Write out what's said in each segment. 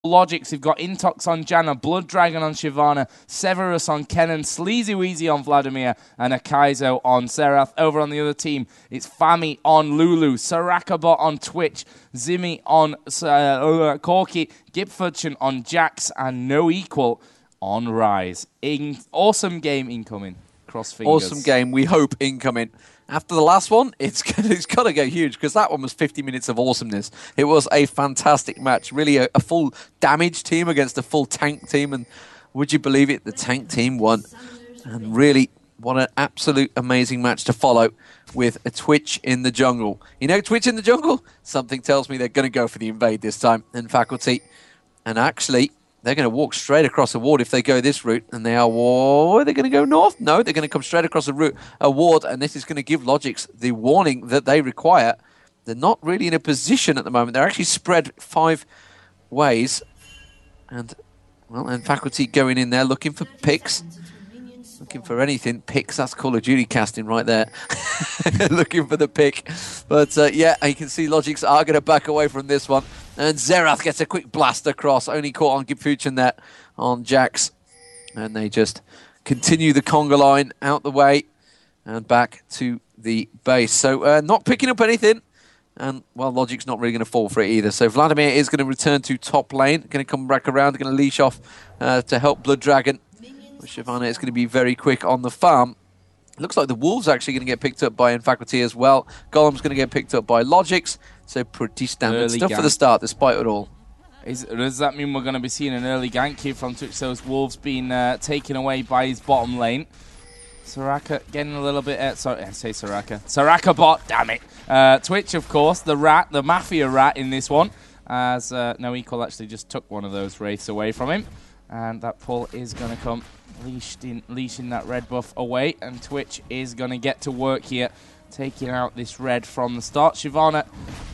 logiX, we've got Intox on Janna, Blood Dragon on Shyvana, Severus on Kennen, Sleazy Weezy on Vladimir, and Akaizo on Xerath. Over on the other team, it's Fami on Lulu, Soraka bot on Twitch, Zimmy on Corki, Gipfudgeon on Jax, and No Equal on Ryze. Awesome game incoming. Cross fingers. Awesome game, we hope, incoming. After the last one, it's got to go huge, because that one was 50 minutes of awesomeness. It was a fantastic match. Really a full damage team against a full tank team. And would you believe it? The tank team won. And really, what an absolute amazing match to follow with a Twitch in the jungle. You know, Twitch in the jungle? Something tells me they're going to go for the invade this time. nFaculty. And actually, they're going to walk straight across a ward if they go this route. And they're going to go north? No, they're going to come straight across a ward. And this is going to give logiX the warning that they require. They're not really in a position at the moment. They're actually spread 5 ways. And, well, nFaculty going in there looking for picks. Looking for anything. Picks, that's Call of Duty casting right there. Looking for the pick. But, yeah, you can see logiX are going to back away from this one. And Xerath gets a quick blast across. Only caught on Gipfudgeon there on Jax. And they just continue the conga line out the way and back to the base. So not picking up anything. And, well, logiX's not really going to fall for it either. So Vladimir is going to return to top lane. Going to come back around. Going to leash off to help Blood Dragon. Shyvana is going to be very quick on the farm. Looks like the Wolves are actually going to get picked up by nFaculty as well. Golem's going to get picked up by logiX. So pretty standard early stuff gank for the start, despite it all. Does that mean we're going to be seeing an early gank here from Twitch? Those Wolves being taken away by his bottom lane. Soraka getting a little bit... sorry, I say Soraka. Soraka bot, damn it. Twitch, of course, the rat, the Mafia rat in this one. As No Equal actually just took one of those wraiths away from him. And that pull is going to come leashing that red buff away. And Twitch is going to get to work here, taking out this red from the start. Shyvana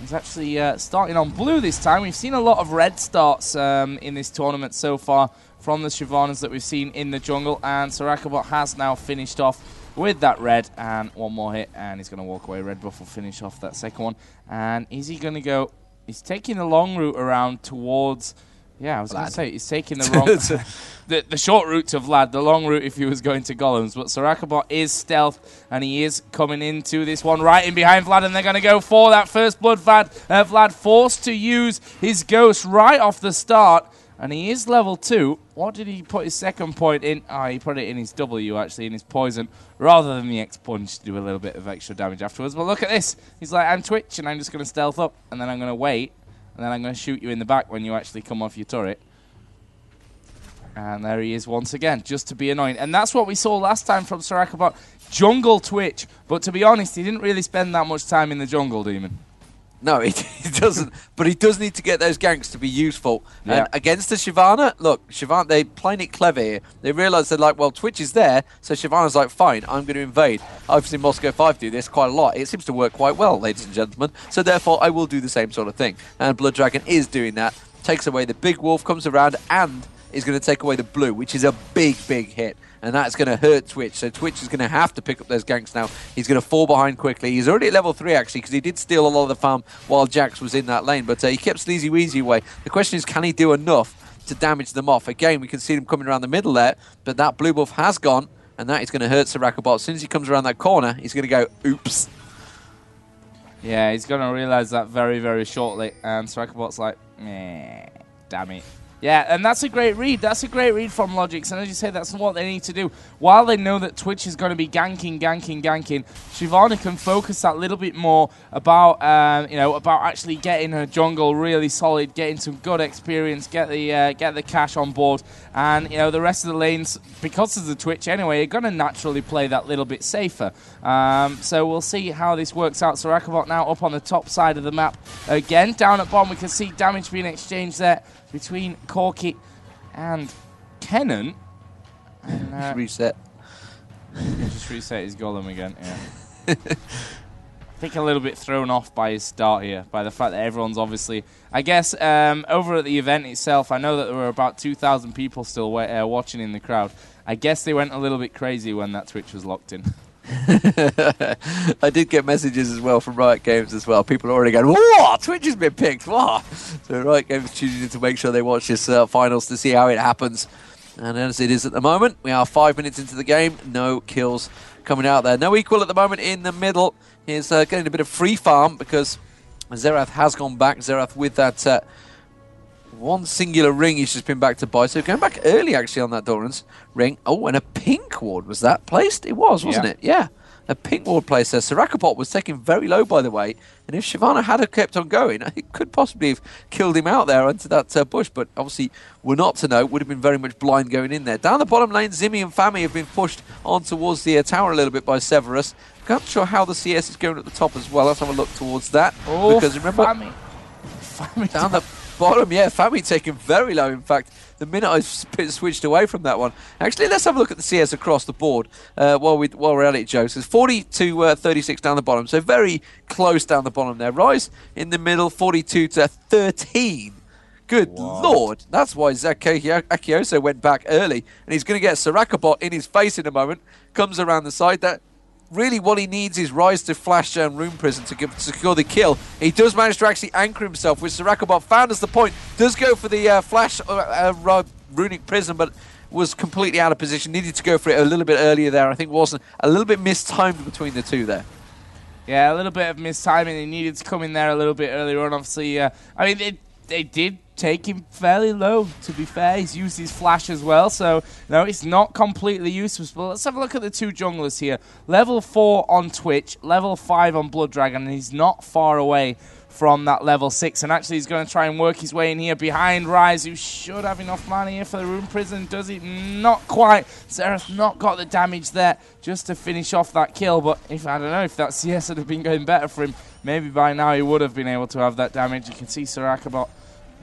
is actually starting on blue this time. We've seen a lot of red starts in this tournament so far from the Shyvanas that we've seen in the jungle. And Sorakabot has now finished off with that red. And one more hit, and he's going to walk away. Red buff will finish off that second one. And is he going to go... He's taking the long route around towards... Yeah, I was going to say, he's taking the wrong... the short route to Vlad, the long route if he was going to Golems. But Sorakabot is stealth, and he is coming into this one right in behind Vlad, and they're going to go for that first blood. Vlad forced to use his ghost right off the start, and he is level 2. What did he put his second point in? Oh, he put it in his W, actually, in his poison, rather than the X-Punch to do a little bit of extra damage afterwards. But look at this. He's like, I'm Twitch, and I'm just going to stealth up, and then I'm going to wait. And then I'm going to shoot you in the back when you actually come off your turret. And there he is once again, just to be annoying. And that's what we saw last time from Sorakabot. Jungle Twitch. But to be honest, he didn't really spend that much time in the jungle, Demon. No, he doesn't. But he does need to get those ganks to be useful. Yeah. And against the Shyvana, look, Shyvana, they're playing it clever here. They realise they're like, well, Twitch is there, so Shyvana's like, fine, I'm going to invade. I've seen Moscow 5 do this quite a lot. It seems to work quite well, ladies and gentlemen. So therefore, I will do the same sort of thing. And Blood Dragon is doing that. Takes away the big wolf, comes around, and is going to take away the blue, which is a big, big hit. And that's going to hurt Twitch. So Twitch is going to have to pick up those ganks now. He's going to fall behind quickly. He's already at level 3, actually, because he did steal a lot of the farm while Jax was in that lane. But he kept Sleazy Weezy away. The question is, can he do enough to damage them off? Again, we can see them coming around the middle there. But that blue buff has gone. And that is going to hurt Sorakabot. As soon as he comes around that corner, he's going to go, oops. Yeah, he's going to realise that very, very shortly. And Sorakabot's like, meh, damn it. Yeah, and that's a great read. That's a great read from logiX. And as you say, that's what they need to do. While they know that Twitch is going to be ganking, Shyvana can focus that little bit more about, about actually getting her jungle really solid, getting some good experience, get the cash on board, and the rest of the lanes, because of the Twitch anyway, are going to naturally play that little bit safer. So we'll see how this works out. Sorakabot now up on the top side of the map again. Down at bottom, we can see damage being exchanged there between Corki and Kennen. And, just reset. Just reset his golem again, yeah. I think a little bit thrown off by his start here, by the fact that everyone's obviously... I guess over at the event itself, I know that there were about 2,000 people still watching in the crowd. I guess they went a little bit crazy when that Twitch was locked in. I did get messages as well from Riot Games as well. People are already going, "Whoa, Twitch has been picked!" Whoa. So Riot Games tuning in to make sure they watch this finals to see how it happens. And as it is at the moment, we are 5 minutes into the game. No kills coming out there. No equal at the moment in the middle. He's getting a bit of free farm because Xerath has gone back. Xerath with that one singular ring he's just been back to buy. So going back early actually on that Doran's ring. Oh, and a pink ward was that placed? It was, wasn't it? Yeah. A pink ward placed there. Soraka bot was taken very low, by the way. And if Shyvana had kept on going, it could possibly have killed him out there into that bush. But obviously, we're not to know. Would have been very much blind going in there. Down the bottom lane, Zimmy and Fami have been pushed on towards the tower a little bit by Severus. Not sure how the CS is going at the top as well. Let's have a look towards that. Oh, because remember, Fami down the bottom, yeah, Fami taken very low. In fact, the minute I switched away from that one. Actually, let's have a look at the CS across the board while we're at it, Joe. So it's 40 to 36 down the bottom, so very close down the bottom there. Ryze in the middle, 42 to 13. Good lord, that's why Zach Akioso went back early, and he's going to get Soraka bot in his face in a moment. Comes around the side. That really what he needs is Ryze to flash down Rune Prison to secure the kill. He does manage to actually anchor himself with Soraka bot. Found us the point. Does go for the flash Runic Prison, but was completely out of position. Needed to go for it a little bit earlier there. I think wasn't a little bit mistimed between the two there. Yeah, a little bit of mistiming. He needed to come in there a little bit earlier on. Obviously, I mean, they did take him fairly low, to be fair. He's used his flash as well, so no, it's not completely useless. But let's have a look at the two junglers here. Level 4 on Twitch, level 5 on Blood Dragon, and he's not far away from that level 6. And actually, he's going to try and work his way in here behind Ryze, who should have enough mana here for the Rune Prison. Does he? Not quite. Xerath not got the damage there just to finish off that kill. But if I don't know if that CS would have been going better for him, maybe by now he would have been able to have that damage. You can see Soraka bot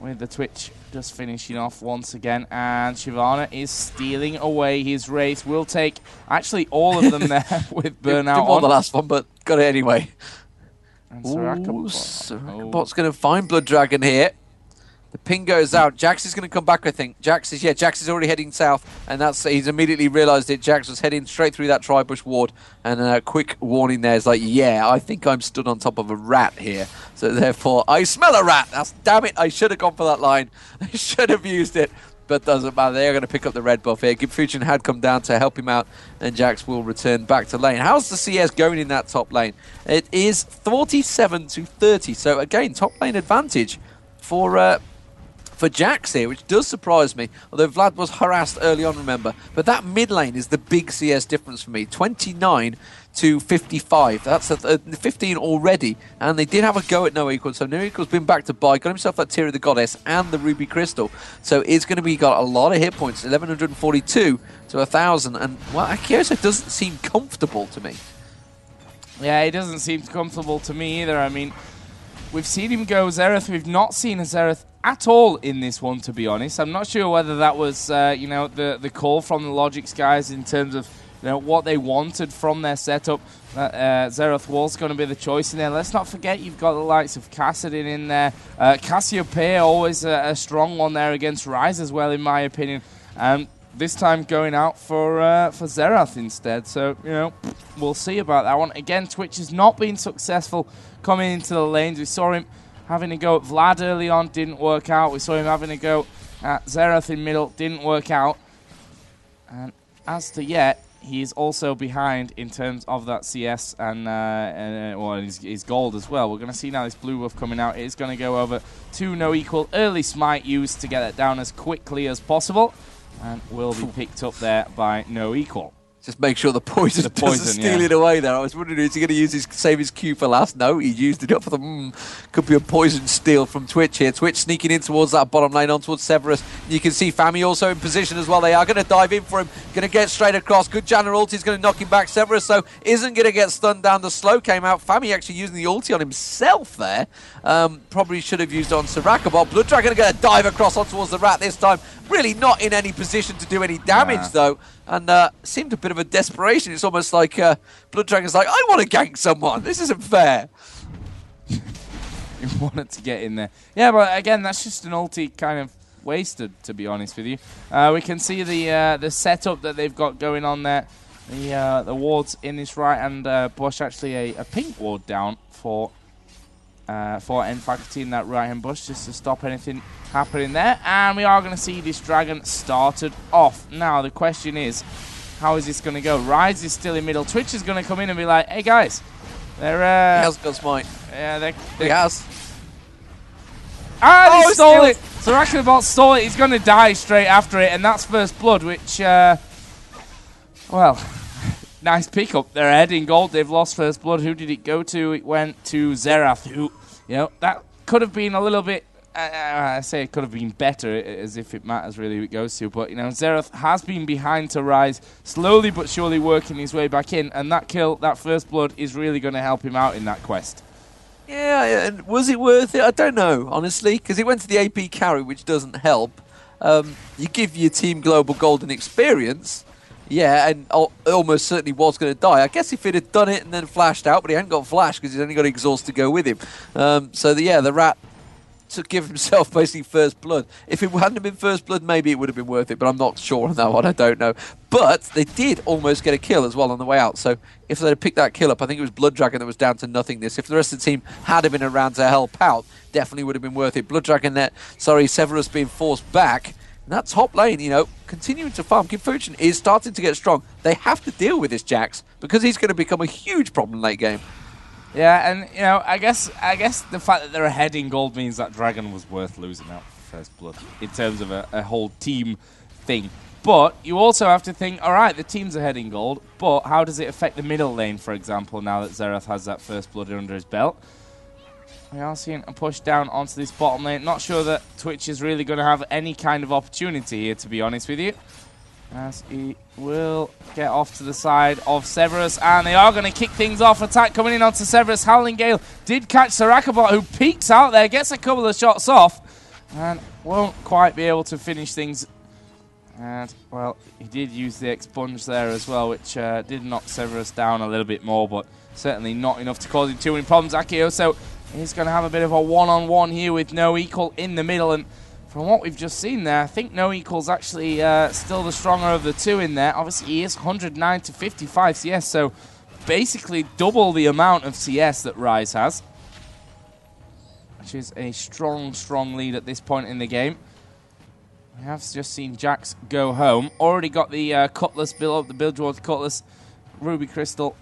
with the Twitch just finishing off once again, and Shyvana is stealing away his Wraith. Will take actually all of them there with Burnout on. The last one, but got it anyway. And Soraka bot's going to find Blood Dragon here. The ping goes out. Jax is going to come back, I think. Jax is already heading south, and he's immediately realised it. Jax was heading straight through that Tribush ward, and a quick warning there is like, yeah, I think I'm stood on top of a rat here. So therefore, I smell a rat. Damn it, I should have gone for that line. I should have used it, but doesn't matter. They're going to pick up the red buff here. Gibfusion had come down to help him out, and Jax will return back to lane. How's the CS going in that top lane? It is 47 to 30, so again, top lane advantage for Jax here, which does surprise me, although Vlad was harassed early on, remember. But that mid lane is the big CS difference for me. 29 to 55. That's 15 already. And they did have a go at No Equal. So No Equal's been back to buy, got himself that Tear of the Goddess and the Ruby Crystal. So it's going to be got a lot of hit points, 1142 to 1,000. And, well, Akioso doesn't seem comfortable to me. Yeah, he doesn't seem comfortable to me either. I mean, we've seen him go Xerath. We've not seen a Xerath at all in this one, to be honest. I'm not sure whether that was, the call from the logiX guys in terms of what they wanted from their setup. Xerath was going to be the choice in there. Let's not forget you've got the likes of Kassadin in there. Cassiopeia, always a strong one there against Ryze as well, in my opinion. This time going out for Xerath instead. So, we'll see about that one. Again, Twitch has not been successful coming into the lanes. We saw him having a go at Vlad early on, didn't work out. We saw him having a go at Xerath in middle, didn't work out. And as to yet, he is also behind in terms of that CS and his gold as well. We're going to see now this blue buff coming out. It is going to go over to No Equal. Early smite used to get it down as quickly as possible, and will be picked up there by No Equal. Just make sure the poison doesn't steal it away there. I was wondering, is he going to save his Q for last? No, he used it up for the... could be a poison steal from Twitch here. Twitch sneaking in towards that bottom lane, on towards Severus. You can see Fami also in position as well. They are going to dive in for him. Going to get straight across. Good Janna ulti is going to knock him back. Severus, though, isn't going to get stunned down. The slow came out. Fami actually using the ulti on himself there. Probably should have used it on Soraka, but Blood Dragon going to dive across on towards the rat this time. Really not in any position to do any damage, though. And seemed a bit of a desperation. It's almost like Blood Dragon's like, I want to gank someone. This isn't fair. He wanted to get in there. Yeah, but again, that's just an ulti kind of wasted, to be honest with you. We can see the setup that they've got going on there. the wards in this right-hand bush. Actually, a pink ward down for nFaculty in that right-hand bush, just to stop anything happening there. And we are going to see this dragon started off. Now, the question is, how is this going to go? Ryze is still in middle. Twitch is going to come in and be like, hey, guys. They're, he has got smite. Yeah, he has. Ah, he stole it. Soraka bot stole it. He's going to die straight after it, and that's first blood, which, well, nice pickup. They're ahead in gold. They've lost first blood. Who did it go to? It went to Xerath, who, you know, that could have been a little bit, I say it could have been better, as if it matters really who it goes to. But, you know, Xerath has been behind to Ryze, slowly but surely working his way back in. And that kill, that first blood, is really going to help him out in that quest. Yeah, and was it worth it? I don't know, honestly, because he went to the AP carry, which doesn't help. You give your team global golden experience, yeah, and almost certainly was going to die. I guess if he'd have done it and then flashed out, but he hadn't got flash because he's only got exhaust to go with him. The rat to give himself basically first blood. If it hadn't been first blood, maybe it would have been worth it, but I'm not sure on that one. I don't know. But they did almost get a kill as well on the way out. So if they'd have picked that kill up, I think it was Blood Dragon that was down to nothingness. If the rest of the team had been around to help out, definitely would have been worth it. Blood Dragon there, Severus being forced back. And that top lane, you know, continuing to farm. nFaculty is starting to get strong. They have to deal with this Jax because he's going to become a huge problem late game. Yeah, and, you know, I guess the fact that they're ahead in gold means that Dragon was worth losing out for first blood in terms of a whole team thing. But you also have to think, all right, the team's ahead in gold, but how does it affect the middle lane, for example, now that Xerath has that first blood under his belt? We are seeing a push down onto this bottom lane. Not sure that Twitch is really going to have any kind of opportunity here, to be honest with you. As he will get off to the side of Severus, and they are going to kick things off. Attack coming in onto Severus. Howling Gale did catch Soraka bot, who peeks out there, gets a couple of shots off, and won't quite be able to finish things. And, well, he did use the expunge there as well, which did knock Severus down a little bit more, but certainly not enough to cause him too many problems. Akioso is going to have a bit of a one-on-one here with No Equal in the middle, and from what we've just seen there, I think No Equal's actually still the stronger of the two in there. Obviously, he is 109 to 55 CS, so basically double the amount of CS that Ryze has, which is a strong, strong lead at this point in the game. We have just seen Jax go home. Already got the Cutlass build up, the Bilgewater Cutlass, Ruby Crystal,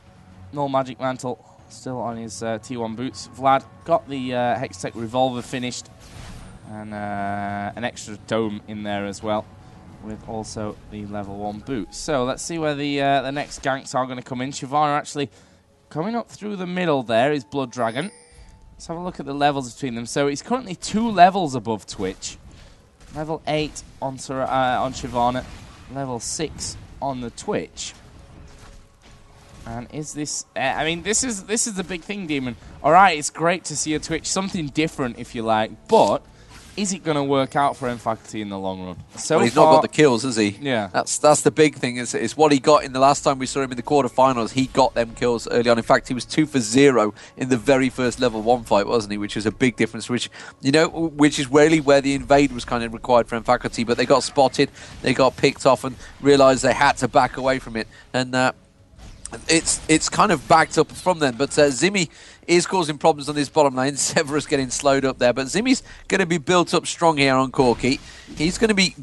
Null Magic Mantle, still on his T1 boots. Vlad got the Hextech Revolver finished, and an extra dome in there as well, with also the level 1 boot. So let's see where the next ganks are going to come in. Shyvana actually coming up through the middle there is Blood Dragon. Let's have a look at the levels between them. So he's currently 2 levels above Twitch. Level 8 on Shyvana, level 6 on the Twitch. And is this... I mean, this is the big thing, Demon. All right, it's great to see a Twitch, something different, if you like, but is it going to work out for nFaculty in the long run? So well, he's not got the kills, has he? Yeah. That's the big thing. Is what he got in the last time we saw him in the quarterfinals. He got them kills early on. In fact, he was 2 for 0 in the very first level 1 fight, wasn't he? Which was a big difference. Which, you know, which is really where the invade was kind of required for nFaculty. But they got spotted, they got picked off, and realised they had to back away from it. And it's kind of backed up from then. But Zimmy is causing problems on this bottom lane. Severus getting slowed up there. But Zimmy's going to be built up strong here on Corki. He's going to be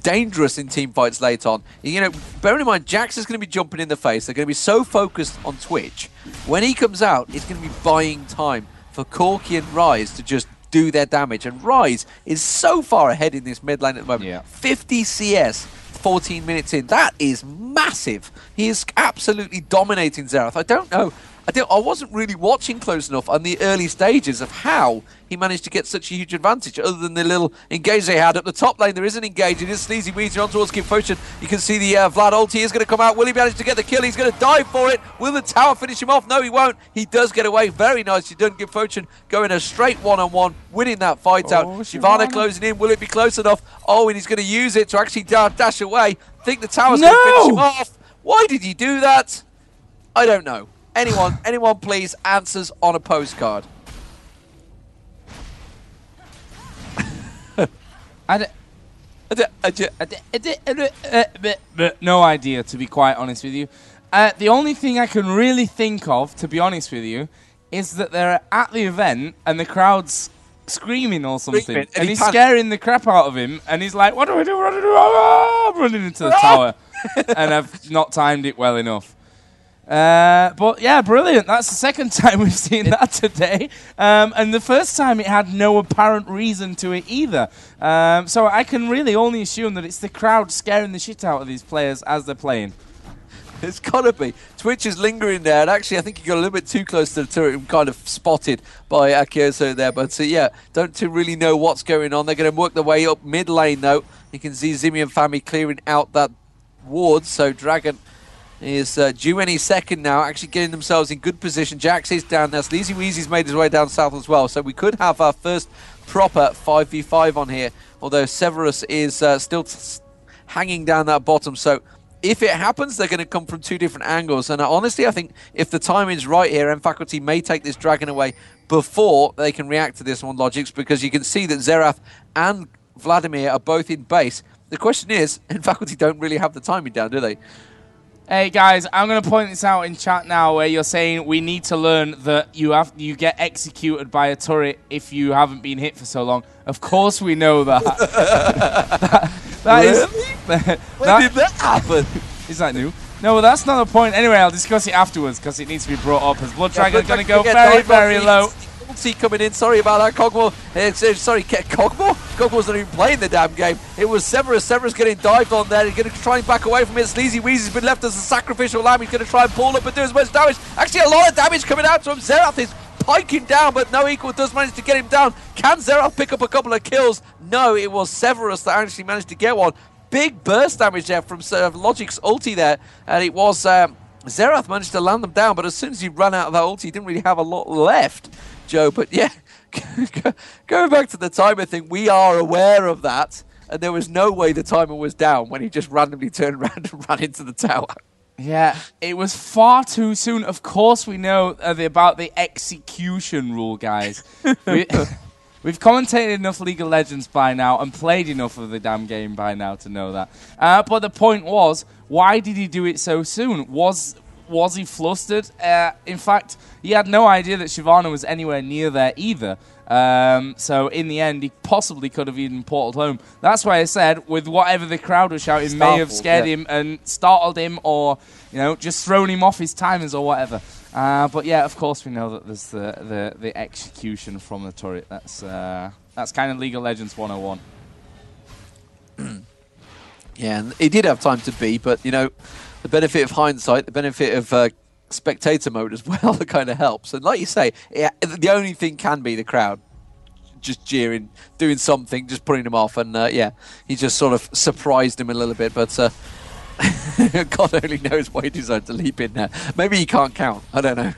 dangerous in team fights late on. You know, bearing in mind, Jax is going to be jumping in the face. They're going to be so focused on Twitch. When he comes out, it's going to be buying time for Corki and Ryze to just do their damage. And Ryze is so far ahead in this mid lane at the moment. Yeah. 50 CS, 14 minutes in. That is massive. He is absolutely dominating Xerath. I don't know. I wasn't really watching close enough on the early stages of how he managed to get such a huge advantage, other than the little engage they had up the top lane. There is an engage. It is Sleazy Weezer on towards nFaculty. You can see the Vlad ulti is going to come out. Will he manage to get the kill? He's going to dive for it. Will the tower finish him off? No, he won't. He does get away. Very nicely done. nFaculty going a straight one-on-one, winning that fight out. Shyvana closing in. Will it be close enough? Oh, and he's going to use it to actually dash away. I think the tower's going to finish him off. Why did he do that? I don't know. Anyone please, answers on a postcard. No idea, to be quite honest with you. The only thing I can really think of, to be honest with you, is that they're at the event and the crowd's screaming or something. And he's scaring the crap out of him. And he's like, what do we do? What do we do? I'm running into the tower. And I've not timed it well enough. But yeah, brilliant. That's the second time we've seen that today. And the first time it had no apparent reason to it either. So I can really only assume that it's the crowd scaring the shit out of these players as they're playing. It's got to be. Twitch is lingering there, and actually I think he got a little bit too close to the turret and kind of spotted by Akioso there. But yeah, don't really know what's going on. They're going to work their way up mid lane though. You can see Zimmy and Fami clearing out that ward, so Dragon is due any second now, actually getting themselves in good position. Jax is down there. Sleazy Weezy's made his way down south as well, so we could have our first proper 5v5 on here, although Severus is still hanging down that bottom, so if it happens, they're going to come from two different angles. And honestly, I think if the timing's right here, nFaculty may take this Dragon away before they can react to this one, logiX, because you can see that Xerath and Vladimir are both in base. The question is, nFaculty don't really have the timing down, do they? Hey guys, I'm going to point this out in chat now where you're saying we need to learn that you get executed by a turret if you haven't been hit for so long. Of course we know that. When did that happen? Is that new? No, well, that's not the point. Anyway, I'll discuss it afterwards because it needs to be brought up as Blood Dragon's going to go very, very low. Coming in, sorry about that, Cogmore. Sorry, Cogmore? Cogmore's not even playing the damn game. It was Severus. Severus getting dived on there. He's going to try and back away from it. Sleazy Weezy's been left as a sacrificial lamb. He's going to try and pull up and do as much damage. Actually, a lot of damage coming out to him. Xerath is piking down, but no equal does manage to get him down. Can Xerath pick up a couple of kills? No, it was Severus that actually managed to get one. Big burst damage there from logiX ulti there, and it was Xerath managed to land them down, but as soon as he ran out of that ulti, he didn't really have a lot left, Joe. But yeah, going back to the timer thing, we are aware of that, and there was no way the timer was down when he just randomly turned around and ran into the tower. Yeah, it was far too soon. Of course we know about the execution rule, guys. We've commentated enough League of Legends by now and played enough of the damn game by now to know that. But the point was, why did he do it so soon? Was he flustered? In fact, he had no idea that Shyvana was anywhere near there either. So in the end, he possibly could have even portaled home. That's why I said, with whatever the crowd was shouting, may have scared him and startled him, or just thrown him off his timers or whatever. But yeah, of course we know that there's the execution from the turret. That's kind of League of Legends 101. Yeah, and he did have time to be, but the benefit of hindsight, the benefit of spectator mode as well, that kind of helps. And like you say, the only thing can be the crowd just jeering, doing something, just putting him off. And yeah, he just sort of surprised him a little bit, but God only knows why he decided to leap in there. Maybe he can't count. I don't know.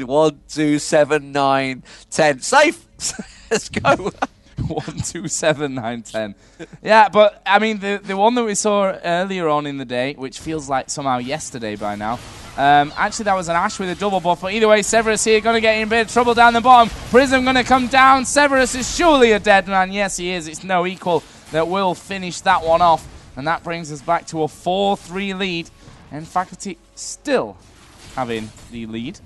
1, 2, 7, 9, 10. Safe! Let's go. 1, 2, 7, 9, 10. Yeah, but I mean, the one that we saw earlier on in the day, which feels like somehow yesterday by now, actually that was an Ashe with a double buff, but either way, Severus here going to get in a bit of trouble down the bottom. Prism going to come down. Severus is surely a dead man. Yes, he is. It's no equal that will finish that one off. And that brings us back to a 4-3 lead. nFaculty still having the lead.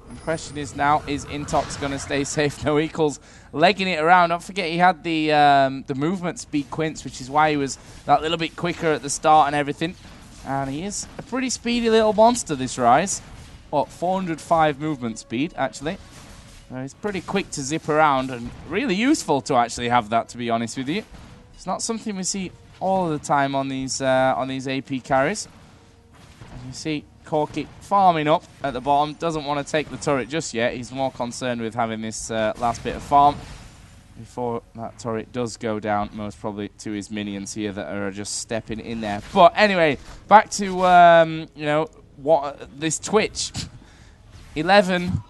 The question is now, is Intox going to stay safe? No equals, legging it around. Don't forget he had the movement speed quince, which is why he was that little bit quicker at the start and everything. And he is a pretty speedy little monster, this Ryze. What, 405 movement speed, actually. He's pretty quick to zip around and really useful to actually have that, to be honest with you. It's not something we see all the time on these AP carries. And you see Corki farming up at the bottom. Doesn't want to take the turret just yet. He's more concerned with having this last bit of farm before that turret does go down, most probably to his minions here that are just stepping in there. But anyway, back to what this Twitch 11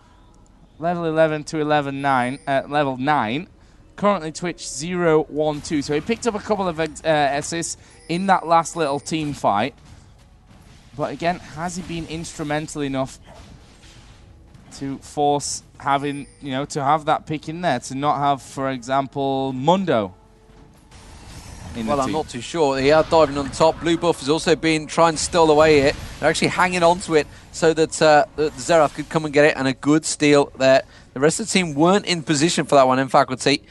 level 11 to 11-9 level 9. Currently Twitch 0-1-2. So he picked up a couple of assists in that last little team fight. But again, has he been instrumental enough to force having, to have that pick in there, to not have, for example, Mundo? in well, the I'm team. not too sure. He are diving on top. Blue buff has also been trying to steal away it. They're actually hanging on to it so that the Xerath could come and get it, and a good steal there. The rest of the team weren't in position for that one, nFaculty.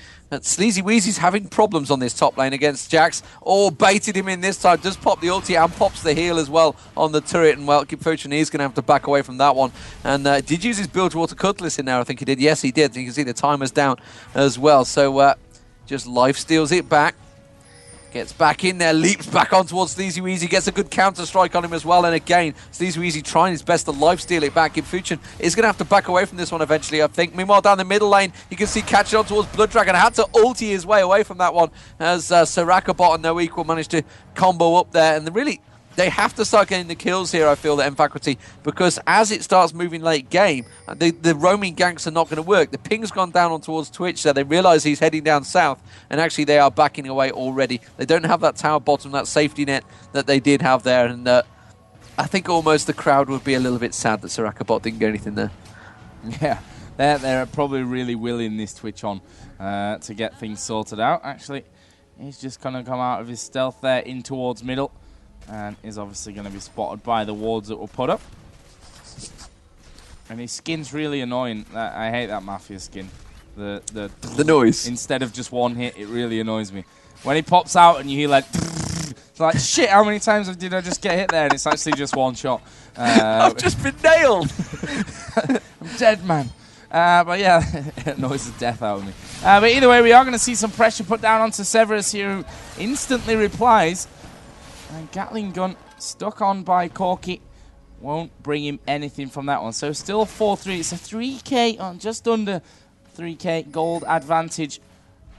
Sleazy Weezy's having problems on this top lane against Jax. Oh, baited him in this time. Does pop the ulti and pops the heal as well on the turret. And, well, Fortune is going to have to back away from that one. And did use his Bilgewater Cutlass in there, I think he did. Yes, he did. You can see the timer's down as well. So just life steals it back. Gets back in there, leaps back on towards Sleazy Weezy, gets a good counter-strike on him as well, and again, Sleazy Weezy trying his best to life-steal it back. Fuchin is going to have to back away from this one eventually, I think. Meanwhile, down the middle lane, you can see catching on towards Blood Dragon. Had to ulti his way away from that one, as Soraka bot and No Equal managed to combo up there, and really, they have to start getting the kills here, I feel, that nFaculty, because as it starts moving late game, the roaming ganks are not going to work. The ping's gone down on towards Twitch, so they realise he's heading down south, and actually they are backing away already. They don't have that tower bottom, that safety net that they did have there, and I think almost the crowd would be a little bit sad that Soraka bot didn't get anything there. Yeah, they're probably really willing this Twitch on to get things sorted out. Actually, he's just going to come out of his stealth there in towards middle. And is obviously going to be spotted by the wards that were put up. And his skin's really annoying. I hate that Mafia skin. The noise. Instead of just one hit, it really annoys me. When he pops out and you hear like... It's like, shit, how many times did I just get hit there? And it's actually just one shot. I've just been nailed! I'm dead, man. But yeah, it annoys the death out of me. But either way, we are going to see some pressure put down onto Severus here, who instantly replies. And Gatling gun stuck on by Corki. Won't bring him anything from that one. So still 4-3. It's a 3k, on just under 3k gold advantage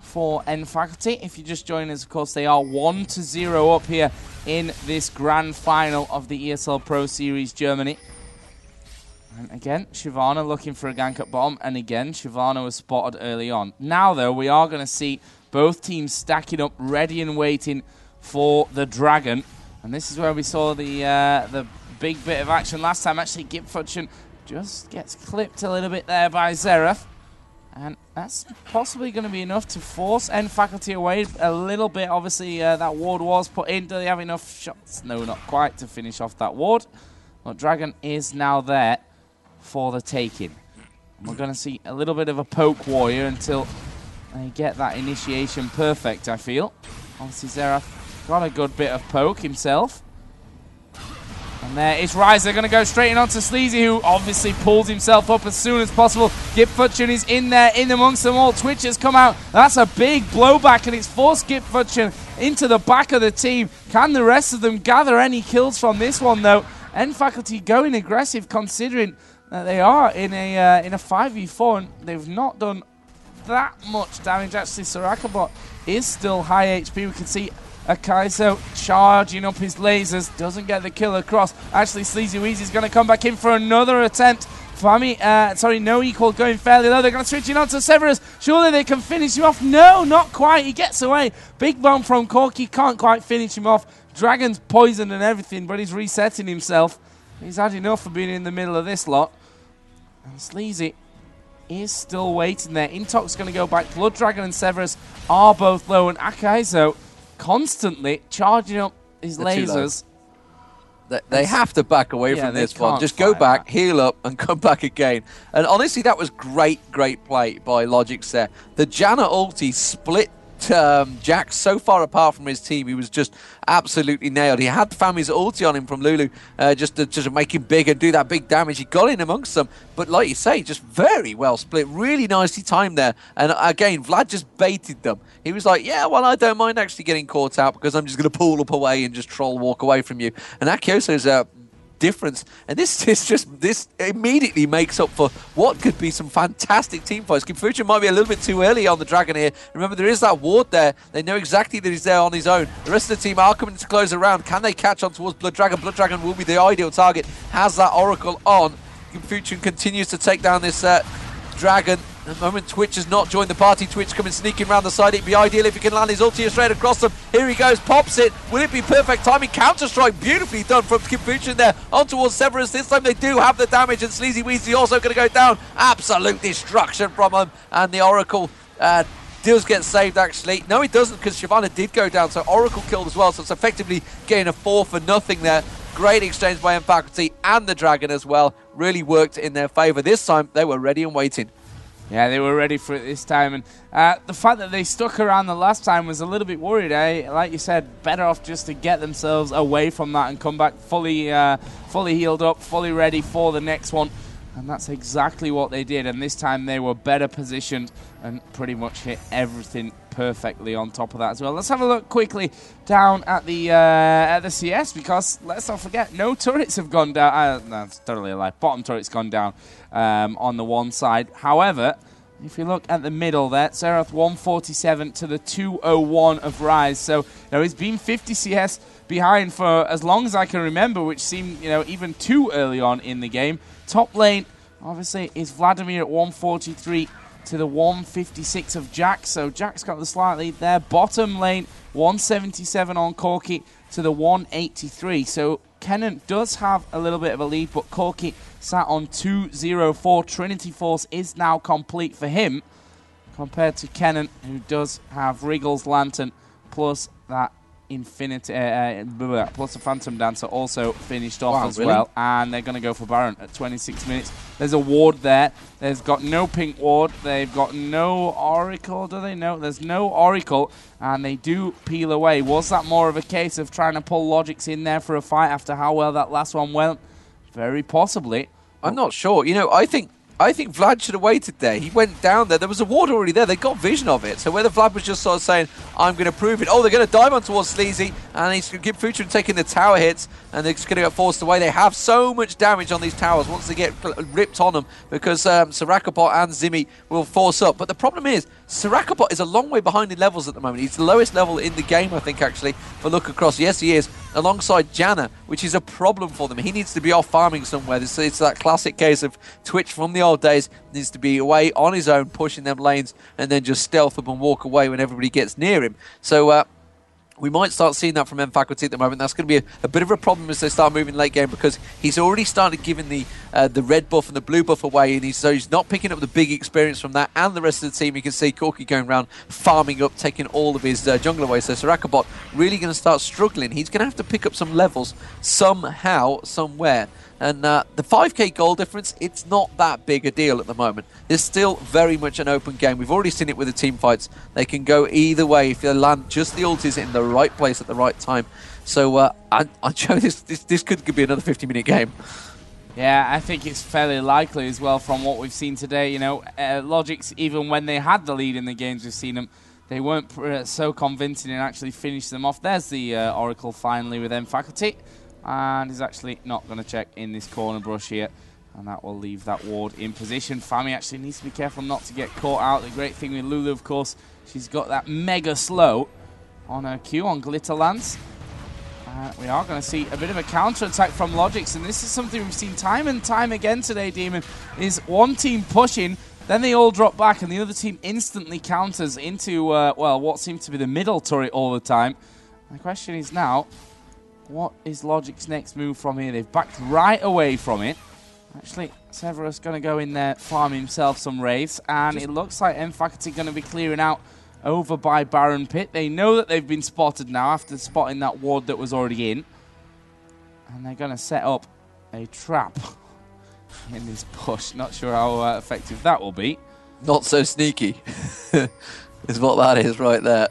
for nFaculty. If you just join us, of course, they are 1-0 up here in this grand final of the ESL Pro Series Germany. And again, Shyvana looking for a gank at bottom. And again, Shyvana was spotted early on. Now, though, we are going to see both teams stacking up, ready and waiting for the Dragon. And this is where we saw the big bit of action last time. Actually, Fortune just gets clipped a little bit there by Xerath. And that's possibly going to be enough to force nFaculty away a little bit. Obviously, that ward was put in. Do they have enough shots? No, not quite to finish off that ward. But Dragon is now there for the taking. And we're going to see a little bit of a poke war here until they get that initiation perfect, I feel. Obviously, Xerath got a good bit of poke himself. And there is Ryze. They're going to go straight in onto Sleazy, who obviously pulls himself up as soon as possible. Fortune is in there, in amongst them all. Twitch has come out. That's a big blowback, and it's forced Fortune into the back of the team. Can the rest of them gather any kills from this one, though? nFaculty going aggressive, considering that they are in a 5v4, and they've not done that much damage. Actually, Soraka bot is still high HP. We can see Akaizo charging up his lasers, doesn't get the kill across. Actually, Sleazy Weezy's going to come back in for another attempt. No Equal going fairly low. They're going to switch in onto Severus. Surely they can finish him off. No, not quite. He gets away. Big bomb from Corki. Can't quite finish him off. Dragon's poisoned and everything, but he's resetting himself. He's had enough for being in the middle of this lot. And Sleazy is still waiting there. Intoc's going to go back. Blood Dragon and Severus are both low, and Akaizo constantly charging up his lasers. They have to back away from this one. Just go back, heal up, and come back again. And honestly, that was great play by logiX there. The Janna ulti split Jax so far apart from his team. He was just absolutely nailed. He had Fami's ulti on him from Lulu just to make him big and do that big damage. He got in amongst them, but like you say, just very well split. Really nicely timed there. And again, Vlad just baited them. He was like, yeah, well, I don't mind actually getting caught out because I'm just going to pull up away and just troll walk away from you. And Akioso's difference, and this immediately makes up for what could be some fantastic team fights. Fortune might be a little bit too early on the Dragon here. Remember, there is that ward there. They know exactly that he's there on his own. The rest of the team are coming to close around. Can they catch on towards Blood Dragon? Blood Dragon will be the ideal target. Has that Oracle on. Fortune continues to take down this Dragon. At the moment, Twitch has not joined the party. Twitch coming sneaking around the side. It'd be ideal if he can land his ulti straight across them. Here he goes, pops it. Will it be perfect timing? Counter-strike beautifully done from Fortune there on towards Severus. This time they do have the damage, and Sleazy Weezy also going to go down. Absolute destruction from him. And the Oracle does get saved, actually. No, he doesn't, because Shyvana did go down, so Oracle killed as well, so it's effectively getting a 4 for nothing there. Great exchange by nFaculty and the Dragon as well. Really worked in their favour. This time, they were ready and waiting. Yeah, they were ready for it this time. And the fact that they stuck around the last time was a little bit worried, eh? Like you said, better off just to get themselves away from that and come back fully healed up, fully ready for the next one. And that's exactly what they did. And this time they were better positioned and pretty much hit everything perfectly on top of that as well. Let's have a look quickly down at the CS, because let's not forget, no turrets have gone down. No, it's totally a lie. Bottom turret's gone down on the one side. However, if you look at the middle there, Xerath 147 to the 201 of Ryze. So, you know, he's been 50 CS behind for as long as I can remember, which seemed, you know, even too early on in the game. Top lane, obviously, is Vladimir at 143 to the 156 of Jack. So Jack's got the slight lead there. Bottom lane, 177 on Corki to the 183. So Kennen does have a little bit of a lead, but Corki sat on 204. Trinity Force is now complete for him, compared to Kennen, who does have Wriggle's Lantern, plus that Infinity, plus the Phantom Dancer also finished off as well. And they're going to go for Baron at 26 minutes. There's a ward there. There's got no pink ward. They've got no Oracle, do they? No, there's no Oracle. And they do peel away. Was that more of a case of trying to pull logiX in there for a fight after how well that last one went? Very possibly. I'm not sure. You know, I think Vlad should have waited there. He went down there. There was a ward already there. They got vision of it. So whether Vlad was just sort of saying, I'm going to prove it. Oh, they're going to dive on towards Sleazy. And he's going to give Future taking the tower hits. And they're just going to get forced away. They have so much damage on these towers once they get ripped on them. Because Soraka and Zimmy will force up. But the problem is, Soraka is a long way behind in levels at the moment. He's the lowest level in the game, I think, actually, for look across. Yes, he is, alongside Janna, which is a problem for them. He needs to be off farming somewhere. It's that classic case of Twitch from the old days. Needs to be away on his own, pushing them lanes, and then just stealth up and walk away when everybody gets near him. So we might start seeing that from nFaculty at the moment. That's going to be a bit of a problem as they start moving late game, because he's already started giving the red buff and the blue buff away, and so he's not picking up the big experience from that. And the rest of the team, you can see Corki going around, farming up, taking all of his jungle away. So Soraka really going to start struggling. He's going to have to pick up some levels somehow, somewhere. And the 5k goal difference, it's not that big a deal at the moment. It's still very much an open game. We've already seen it with the team fights. They can go either way if they land just the ultis in the right place at the right time. So I'm sure this could be another 50-minute game. Yeah, I think it's fairly likely as well from what we've seen today. You know, logiX, even when they had the lead in the games we've seen them, they weren't so convincing and actually finished them off. There's the Oracle finally with nFaculty. And he's actually not going to check in this corner brush here. And that will leave that ward in position. Fami actually needs to be careful not to get caught out. The great thing with Lulu, of course, she's got that mega slow on her Q on Glitter Lance. We are going to see a bit of a counter-attack from logiX. And this is something we've seen time and time again today, Demon, is one team pushing, then they all drop back, and the other team instantly counters into, well, what seems to be the middle turret all the time. The question is now, what is logiX's next move from here? They've backed right away from it. Actually, Severus going to go in there, farm himself some Wraiths, and it looks like nFaculty going to be clearing out over by Baron Pit. They know that they've been spotted now after spotting that ward that was already in. And they're going to set up a trap in this push. Not sure how effective that will be. Not so sneaky is what that is right there.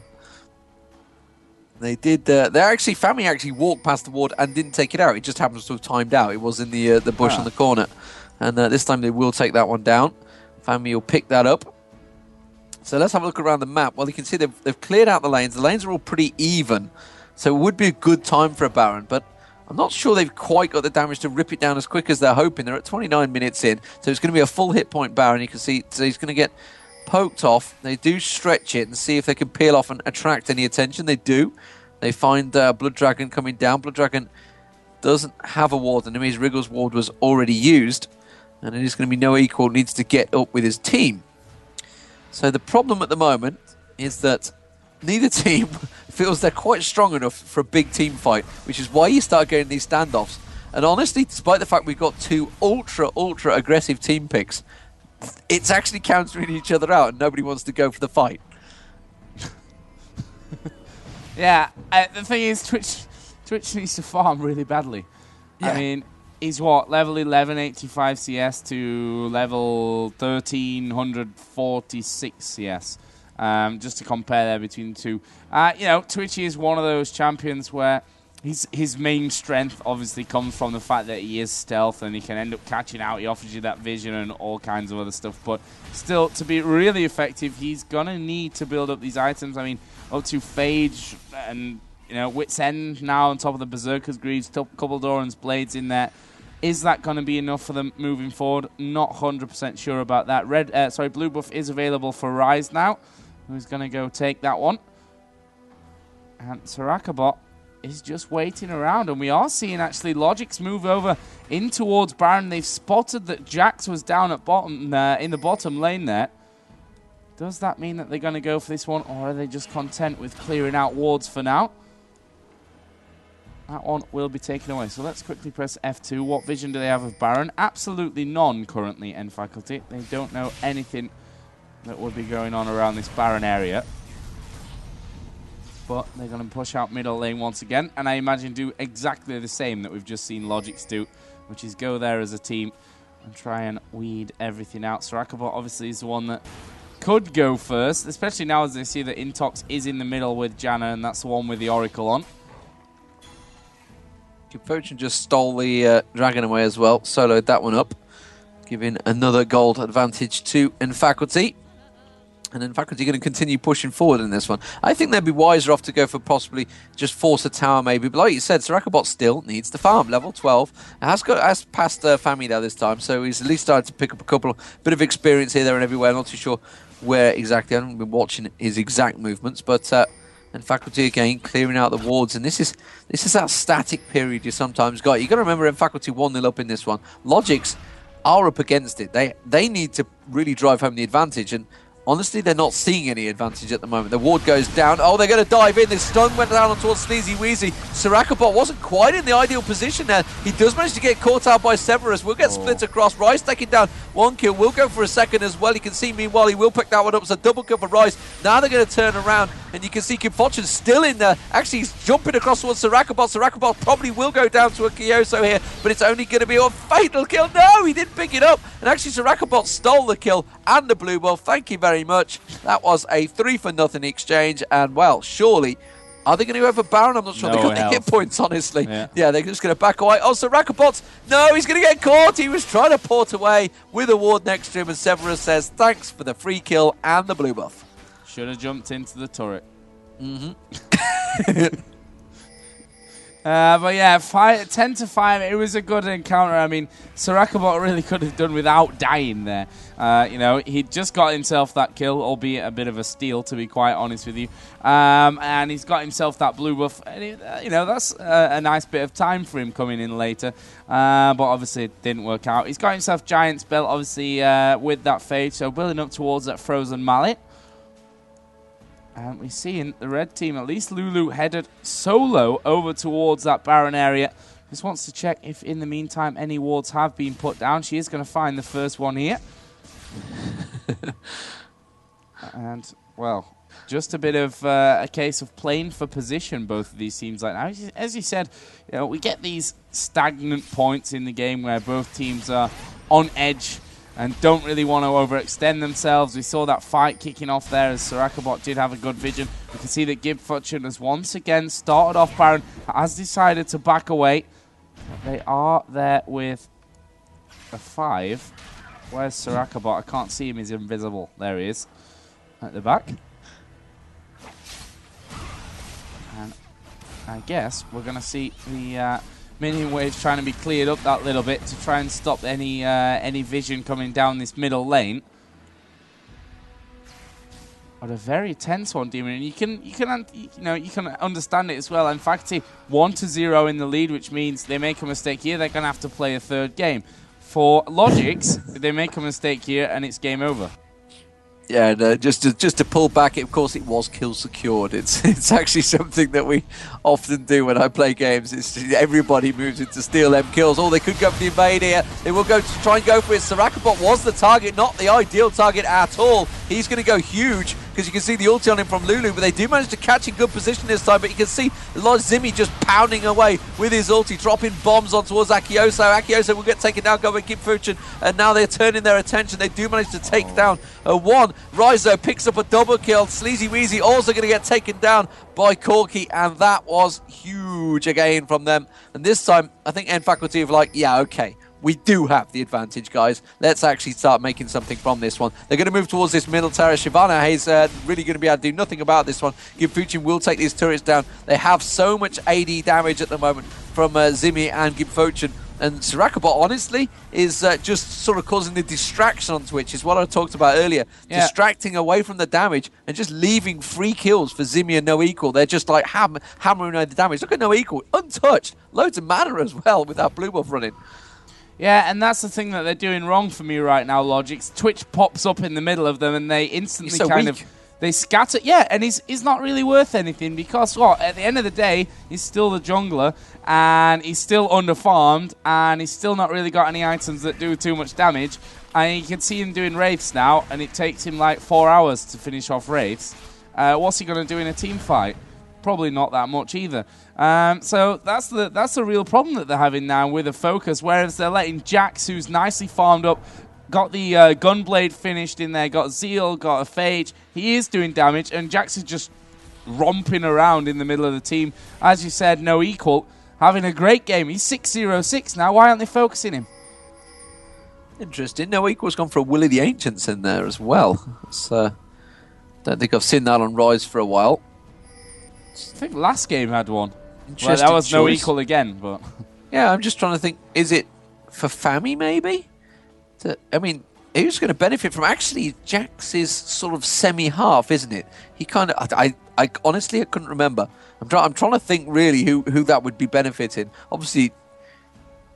They did. Fami actually walked past the ward and didn't take it out. It just happens to have timed out. It was in the bush on the corner, and this time they will take that one down. Fami will pick that up. So let's have a look around the map. Well, you can see they've cleared out the lanes. The lanes are all pretty even, so it would be a good time for a Baron. But I'm not sure they've quite got the damage to rip it down as quick as they're hoping. They're at 29 minutes in, so it's going to be a full hit point Baron. You can see, so he's going to get poked off. They do stretch it and see if they can peel off and attract any attention. They do. They find Blood Dragon coming down. Blood Dragon doesn't have a ward, and his Wriggle's ward was already used, and it is going to be no equal. Needs to get up with his team. So the problem at the moment is that neither team feels they're quite strong enough for a big team fight, which is why you start getting these standoffs. And honestly, despite the fact we've got two ultra aggressive team picks, it's actually countering each other out, and nobody wants to go for the fight. Yeah, the thing is, Twitch needs to farm really badly. Yeah. I mean, he's what, level 1185 CS to level 1346 CS. Just to compare there between the two. You know, Twitchy is one of those champions where his main strength obviously comes from the fact that he is stealth and he can end up catching out. He offers you that vision and all kinds of other stuff. But still, to be really effective, he's going to need to build up these items. I mean, up to Phage and, you know, Wit's End now on top of the Berserker's Greaves, couple Doran's Blades in there. Is that going to be enough for them moving forward? Not 100% sure about that. Blue buff is available for Ryze now. Who's going to go take that one? And Soraka bot is just waiting around, and we are seeing actually logiX move over in towards Baron. They've spotted that Jax was down at bottom in the bottom lane there. Does that mean that they're going to go for this one, or are they just content with clearing out wards for now? That one will be taken away. So let's quickly press F2. What vision do they have of Baron? Absolutely none currently, nFaculty. They don't know anything that would be going on around this Baron area. But they're going to push out middle lane once again, and I imagine do exactly the same that we've just seen logiX do, which is go there as a team and try and weed everything out. Soraka bot obviously is the one that could go first, especially now as they see that Intox is in the middle with Janna, and that's the one with the Oracle on. Fortune just stole the dragon away as well, soloed that one up, giving another gold advantage to nFaculty. And nFaculty going to continue pushing forward in this one. I think they'd be wiser off to go for possibly just force a tower maybe. But like you said, Soraka bot still needs to farm. Level 12. Has passed Fami now this time, so he's at least started to pick up a bit of experience here, there and everywhere. Not too sure where exactly. I haven't been watching his exact movements, but nFaculty again clearing out the wards. And this is that static period you sometimes got. You got to remember nFaculty 1-0 up in this one. logiX are up against it. They need to really drive home the advantage, and honestly, they're not seeing any advantage at the moment. The ward goes down. Oh, they're going to dive in. The stun went down towards Sleazy Weezy. Soraka bot wasn't quite in the ideal position there. He does manage to get caught out by Severus. Will get split across. Ryze taking down one kill. Will go for a second as well. You can see, meanwhile, he will pick that one up. So double kill for Ryze. Now they're going to turn around, and you can see Fortune still in there. Actually, he's jumping across towards Soraka bot. Soraka bot probably will go down to a Kyoso here, but it's only going to be a fatal kill. No, he didn't pick it up. And actually, Soraka bot stole the kill and the blue buff. Thank you very much. That was a 3-for-0 exchange, and well, surely are they going to go over Baron? I'm not sure. They got their hit points, honestly. Yeah, they're just going to back away. Oh, Soraka bot's no, he's going to get caught. He was trying to port away with a ward next to him, and Severus says thanks for the free kill and the blue buff. Should have jumped into the turret. But yeah, 10-5, it was a good encounter. I mean, Soraka bot really could have done without dying there. You know, he just got himself that kill, albeit a bit of a steal, to be quite honest with you. And he's got himself that blue buff. And you know, that's a nice bit of time for him coming in later. But obviously it didn't work out. He's got himself Giant's Belt, obviously, with that Phage. So building up towards that Frozen Mallet. And we see in the red team, at least Lulu headed solo over towards that Baron area. Just wants to check if in the meantime any wards have been put down. She is going to find the first one here. And, well, just a bit of a case of playing for position, both of these teams. Like now, as you said, you know, we get these stagnant points in the game where both teams are on edge and don't really want to overextend themselves. We saw that fight kicking off there as Soraka bot did have a good vision. We can see that Fortune has once again started off Baron, has decided to back away. They are there with a 5. Where's Soraka bot? I can't see him, he's invisible. There he is, at the back. And I guess we're going to see the minion waves trying to be cleared up that little bit to try and stop any vision coming down this middle lane. But a very tense one, Demon, and you can understand it as well. In fact, 1-0 in the lead, which means they make a mistake here, they're going to have to play a third game. For logiX, they make a mistake here and it's game over. Yeah, no, just to pull back, of course, it was kill secured. It's actually something that we often do when I play games. It's everybody moves in to steal them kills. Oh, they could go for the invade here. They will go to try and go for it. Soraka bot was the target, not the ideal target at all. He's going to go huge. because you can see the ulti on him from Lulu, but they do manage to catch in good position this time. But you can see Zimmy just pounding away with his ulti, dropping bombs on towards Akioso. Akioso will get taken down, go and keep Fuchin, and now they're turning their attention. They do manage to take down one. Ryze picks up a double kill. Sleazy Weezy also going to get taken down by Corki, and that was huge again from them. And this time, I think nFaculty are like, yeah, okay, we do have the advantage, guys. Let's actually start making something from this one. They're going to move towards this middle tower. Shyvana is really going to be able to do nothing about this one. Gimfuchin will take these turrets down. They have so much AD damage at the moment from Zimmy and Gimfuchin. And Soraka, honestly, is just sort of causing the distraction on Twitch, is what I talked about earlier. Yeah. Distracting away from the damage and just leaving free kills for Zimmy and nFaculty. They're just like hammering away the damage. Look at nFaculty, untouched. Loads of mana as well with that blue buff running. Yeah, and that's the thing that they're doing wrong for me right now, logiX. Twitch pops up in the middle of them and they instantly they scatter. Yeah, and he's not really worth anything because, what, at the end of the day, he's still the jungler and he's still underfarmed and he's still not really got any items that do too much damage. And you can see him doing Wraiths now, and it takes him like 4 hours to finish off Wraiths. What's he going to do in a team fight? Probably not that much either. So that's the real problem that they're having now with the focus, whereas they're letting Jax, who's nicely farmed up, got the Gunblade finished in there, got Zeal, got a Phage. He is doing damage, and Jax is just romping around in the middle of the team. As you said, nFaculty, having a great game. He's 6-0-6 now. Why aren't they focusing him? Interesting. nFaculty's gone for a Will of the Ancients in there as well. Don't think I've seen that on Ryze for a while. I think last game had one. Well, that was nFaculty again, but... Yeah, I'm just trying to think, is it for Fami maybe? I mean, who's going to benefit from... Actually, Jax is sort of semi-half, isn't it? He kind of... I honestly, I couldn't remember. I'm trying to think really who that would be benefiting. Obviously,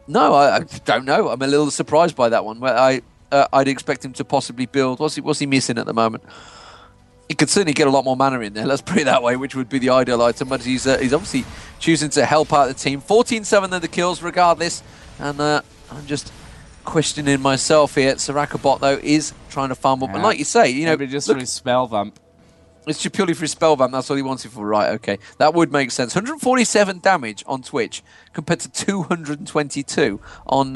no, I don't know. I'm a little surprised by that one. Where I'd expect him to possibly build... What's he missing at the moment? He could certainly get a lot more mana in there, let's put it that way, which would be the ideal item. But he's obviously choosing to help out the team. 14-7 of the kills regardless. And I'm just questioning myself here. Soraka bot, though, is trying to farm up. And like you say, you know... Maybe just for his spell vamp. It's just purely for his spell vamp. That's all he wants it for. Right, okay. That would make sense. 147 damage on Twitch compared to 222 on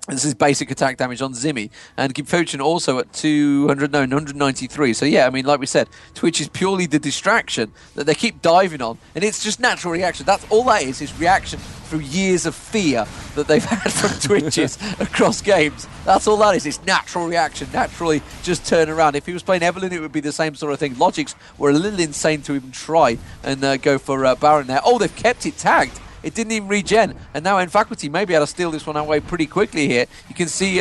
this is basic attack damage on Zimmy. And Gimfuchin also at 193. So yeah, I mean, like we said, Twitch is purely the distraction that they keep diving on. And it's just natural reaction. That's all that is reaction through years of fear that they've had from Twitches across games. That's all that is. It's natural reaction. Naturally just turn around. If he was playing Evelyn, it would be the same sort of thing. logiX were a little insane to even try and go for Baron there. Oh, they've kept it tagged. It didn't even regen, and now nFaculty may be able to steal this one away pretty quickly here. You can see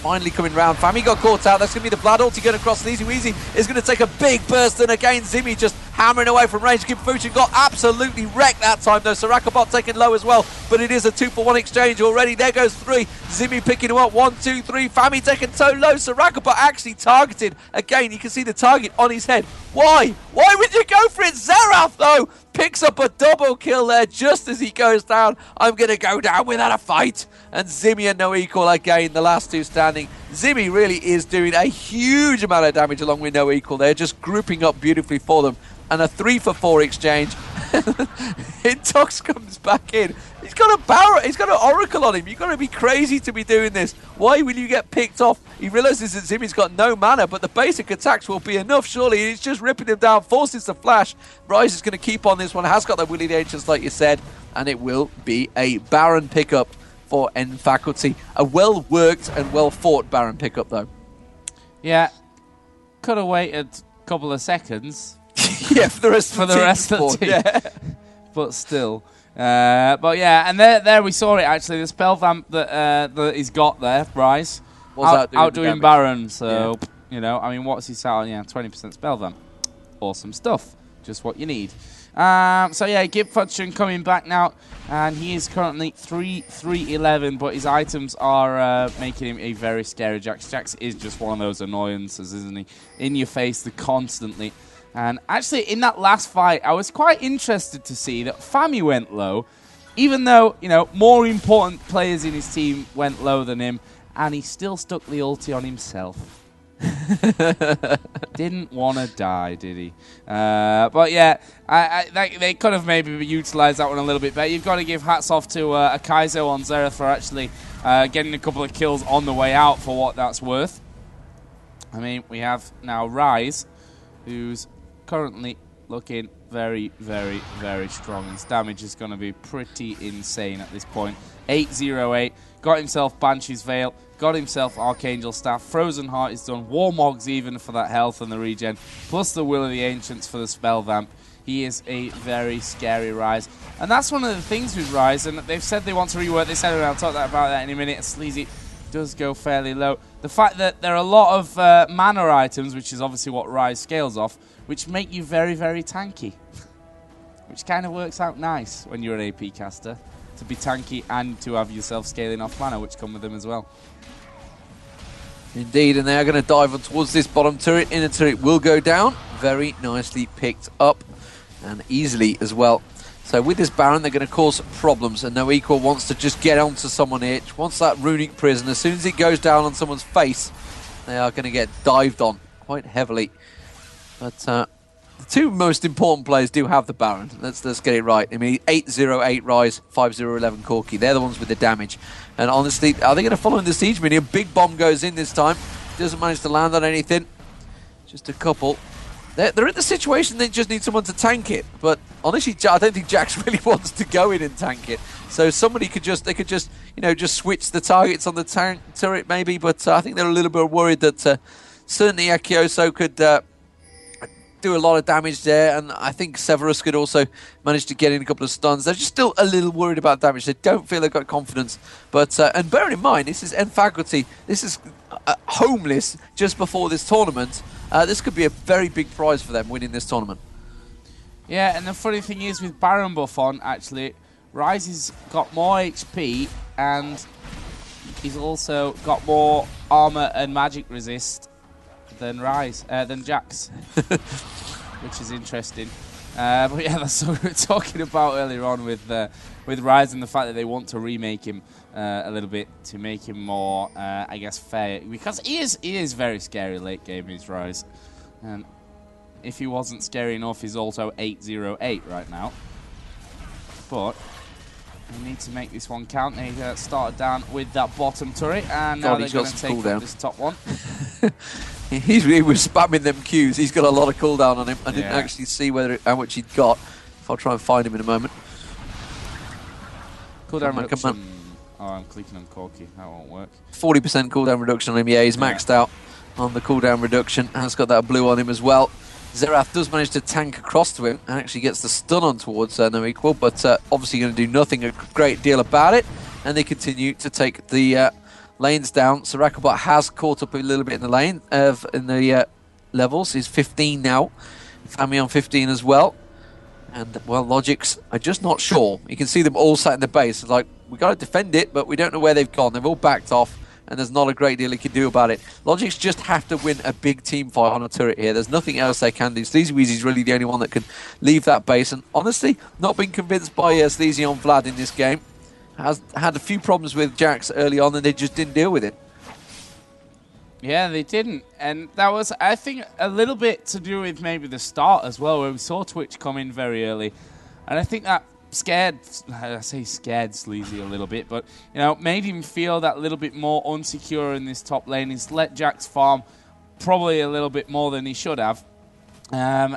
finally coming round. Fami got caught out. That's going to be the Vlad ulti going across. Sleazy Weezy is going to take a big burst, and again, Zimmy just hammering away from range. Gimfuchin got absolutely wrecked that time, though. Soraka bot taken low as well, but it is a 2-for-1 exchange already. There goes 3. Zimmy picking him up. 1, 2, 3. Fami taken so low. Soraka bot actually targeted. Again, you can see the target on his head. Why? Why would you go for it? Xerath, though, picks up a double kill there just as he goes down. I'm going to go down without a fight. And Zimmy and nFaculty again, the last two standing. Zimmy really is doing a huge amount of damage along with nFaculty. They're just grouping up beautifully for them. And a 3-for-4 exchange. Intox comes back in. He's got a barrel. He's got an oracle on him. You've got to be crazy to be doing this. Why will you get picked off? He realizes that Zimmy's got no mana, but the basic attacks will be enough, surely. He's just ripping him down, forces the flash. Ryze is going to keep on this one. Has got the Will of the Ancients, like you said. And it will be a Baron pickup for nFaculty. A well-worked and well-fought Baron pickup, though. Yeah. Could have waited a couple of seconds. Yeah, for the rest of the team. Yeah. But still. But yeah, and there we saw it actually. The spell vamp that he's got there, Ryze. Outdoing Baron. So, you know, I mean, what's he sat on? Yeah, 20% spell vamp. Awesome stuff. Just what you need. So yeah, Gimfuchin coming back now, and he is currently 3-3-11, but his items are making him a very scary Jax. Jax is just one of those annoyances, isn't he? In your face, constantly. And actually, in that last fight, I was quite interested to see that Fami went low, even though, you know, more important players in his team went low than him, and he still stuck the ulti on himself. Didn't want to die, did he? But yeah, they could have maybe utilised that one a little bit better. You've got to give hats off to Akaizo on Xerath for actually getting a couple of kills on the way out for what that's worth. I mean, we have now Ryze, who's currently looking very, very, very strong. His damage is going to be pretty insane at this point. 808, got himself Banshee's Veil, got himself Archangel Staff, Frozen Heart is done, Warmogs even for that health and the regen, plus the Will of the Ancients for the spell vamp. He is a very scary Ryze. And that's one of the things with Ryze, and they've said they want to rework this, and I'll talk about that in a minute. Sleazy does go fairly low. The fact that there are a lot of mana items, which is obviously what Ryze scales off, which make you very, very tanky. Which kind of works out nice when you're an AP caster, to be tanky and to have yourself scaling off mana, which come with them as well. Indeed, and they are going to dive on towards this bottom turret. Inner turret will go down. Very nicely picked up, and easily as well. So with this Baron, they're going to cause problems, and nFaculty wants to just get onto someone here. Wants that runic prison. As soon as it goes down on someone's face, they are going to get dived on quite heavily. But the two most important players do have the Baron. Let's get it right. I mean, 808 Ryze, 5011 Corki. They're the ones with the damage. And honestly, are they going to follow in the siege mini? A big bomb goes in this time. Doesn't manage to land on anything. Just a couple. They're in the situation they just need someone to tank it. But honestly, I don't think Jax really wants to go in and tank it. So somebody could just, just switch the targets on the tank turret maybe. But I think they're a little bit worried that certainly Akioso could do a lot of damage there, and I think Severus could also manage to get in a couple of stuns. They're just still a little worried about damage. They don't feel they've got confidence. But and bearing in mind, this is nFaculty. This is homeless just before this tournament. This could be a very big prize for them winning this tournament. Yeah, and the funny thing is with Baron buff on, actually, Ryze has got more HP and he's also got more armor and magic resist than than Jax, which is interesting. But yeah, that's what we were talking about earlier on with Ryze and the fact that they want to remake him a little bit to make him more, I guess, fair, because he is very scary late game. Is Ryze, and if he wasn't scary enough, he's also 808 right now. But they need to make this one count. They started down with that bottom turret, and now they're going to take up this top one. He was spamming them Qs. He's got a lot of cooldown on him. I didn't actually see how much he'd got. I'll try and find him in a moment. Cooldown reduction. Oh, I'm clicking on Corki. That won't work. 40% cooldown reduction on him. Yeah, he's maxed out on the cooldown reduction. Has got that blue on him as well. Xerath does manage to tank across to him and actually gets the stun on towards nFaculty, but obviously going to do nothing a great deal about it. And they continue to take the lanes down. Soraka bot has caught up a little bit in the lane in the levels. He's 15 now. Fami on 15 as well. And well, logiX, I'm just not sure. You can see them all sat in the base. It's like, we got to defend it, but we don't know where they've gone. They've all backed off, and there's not a great deal he can do about it. logiX just have to win a big team fight on a turret here. There's nothing else they can do. Sleazy Weezy's really the only one that can leave that base. And honestly, not been convinced by Sleazy on Vlad in this game. Has had a few problems with Jax early on, and they just didn't deal with it. Yeah, they didn't. And that was, I think, a little bit to do with maybe the start as well, where we saw Twitch come in very early. And I think that scared Sleazy a little bit, but, made him feel that little bit more unsecure in this top lane. He's let Jax farm probably a little bit more than he should have. And,